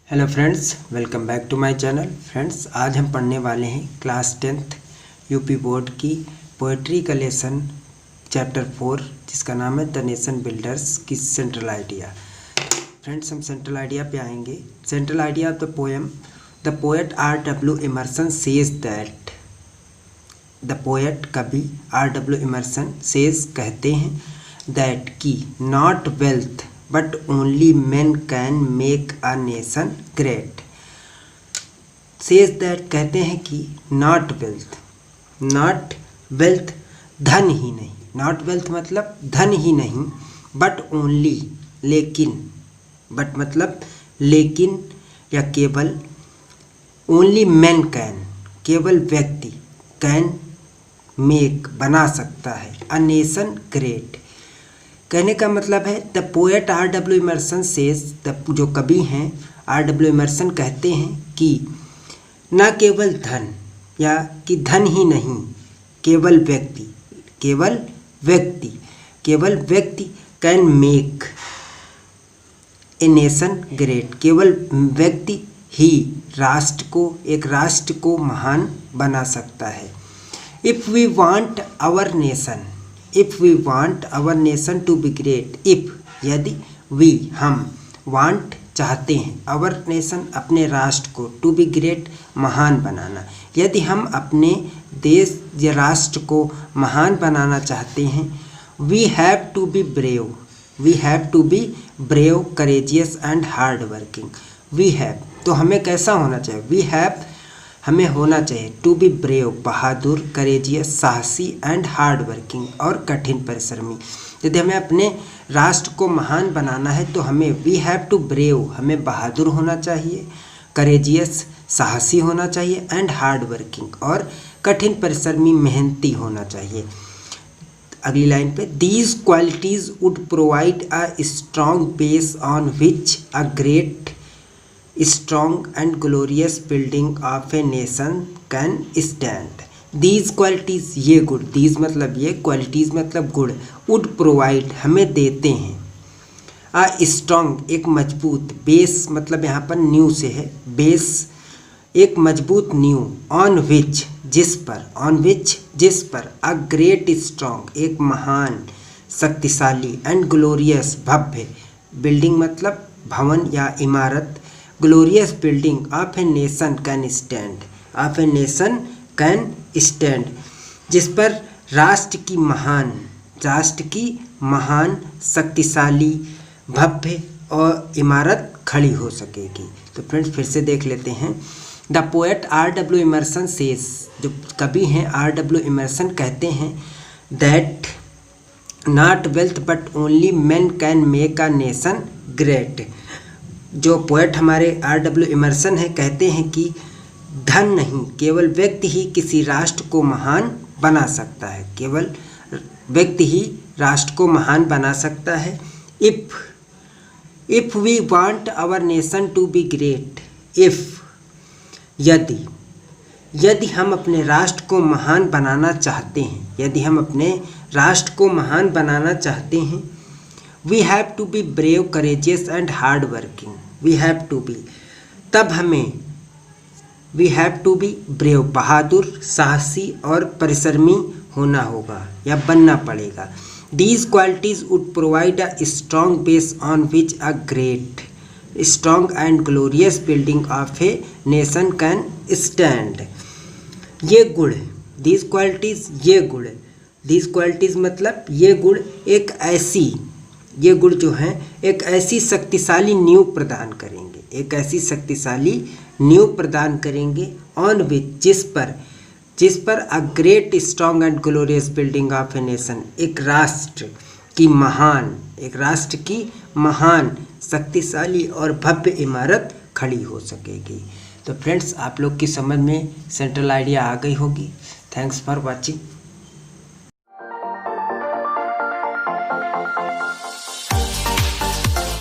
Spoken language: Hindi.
Hello friends, welcome back to my channel. Friends, आज हम पढ़ने वाले हैं क्लास 10th यूपी बोर्ड की पोएट्री का लेसन चैप्टर 4, जिसका नाम है द नेशन बिल्डर्स की सेंट्रल आइडिया। फ्रेंड्स, हम सेंट्रल आइडिया पे आएंगे। Central idea of the poem, the poet R.W. Emerson says that, the poet कवि R.W. इमर्सन सेज कहते हैं दैट की not wealth but only man can make a nation great. Says that कहते हैं कि नॉट वेल्थ धन ही नहीं, नॉट वेल्थ मतलब धन ही नहीं, बट ओनली लेकिन, बट मतलब लेकिन या केवल, ओनली मैन कैन केवल व्यक्ति, कैन मेक बना सकता है, अ नेशन ग्रेट। कहने का मतलब है the poet R.W. Emerson says, जो कवि हैं R.W. इमर्सन कहते हैं कि न केवल धन या कि धन ही नहीं, केवल व्यक्ति can make a nation great, केवल व्यक्ति ही एक राष्ट्र को महान बना सकता है। If we want our nation to be great, यदि हम वांट चाहते हैं, आवर नेशन अपने राष्ट्र को, टू बी ग्रेट महान बनाना, यदि हम अपने देश या राष्ट्र को महान बनाना चाहते हैं, we have to be brave, courageous and hard working. तो हमें कैसा होना चाहिए? हमें होना चाहिए टू बी ब्रेव, बहादुर, करेजियस, साहसी, एंड हार्ड वर्किंग, और कठिन परिश्रमी। यदि हमें अपने राष्ट्र को महान बनाना है तो हमें वी हैव टू ब्रेव, हमें बहादुर होना चाहिए, करेजियस साहसी होना चाहिए, एंड हार्ड वर्किंग, और कठिन परिश्रमी मेहनती होना चाहिए। अगली लाइन पे, these qualities would provide a strong base on which a great strong and glorious building of a nation can stand. These qualities, ये गुण, दीज मतलब ये, क्वालिटीज़ मतलब गुण, वुड प्रोवाइड हमें देते हैं, आ स्ट्रॉन्ग एक मजबूत, बेस मतलब यहाँ पर न्यू से है, बेस एक मजबूत न्यू, ऑन विच जिस पर, अ ग्रेट स्ट्रॉन्ग एक महान शक्तिशाली, एंड ग्लोरियस भव्य, बिल्डिंग मतलब भवन या इमारत, glorious building of a nation can stand, जिस पर राष्ट्र की महान शक्तिशाली भव्य और इमारत खड़ी हो सकेगी। तो फ्रेंड्स, फिर से देख लेते हैं। The poet R.W. Emerson says, जो कवि हैं R.W. इमर्सन कहते हैं that not wealth but only man can make a nation great. जो पोएट हमारे R.W. इमर्सन है कहते हैं कि धन नहीं, केवल व्यक्ति ही किसी राष्ट्र को महान बना सकता है, केवल व्यक्ति ही राष्ट्र को महान बना सकता है। If we want our nation to be great, यदि हम अपने राष्ट्र को महान बनाना चाहते हैं, we have to be brave, courageous and hard working. We have to be brave, बहादुर, साहसी और परिश्रमी होना होगा या बनना पड़ेगा। These qualities would provide a strong base on which a great strong and glorious building of a nation can stand. ये गुण, दीज क्वालिटीज मतलब ये गुण ये गुण जो हैं एक ऐसी शक्तिशाली नींव प्रदान करेंगे, ऑन विच जिस पर अ great strong and glorious building of a nation एक राष्ट्र की महान शक्तिशाली और भव्य इमारत खड़ी हो सकेगी। तो फ्रेंड्स, आप लोग की समझ में सेंट्रल आइडिया आ गई होगी। Thanks for watching.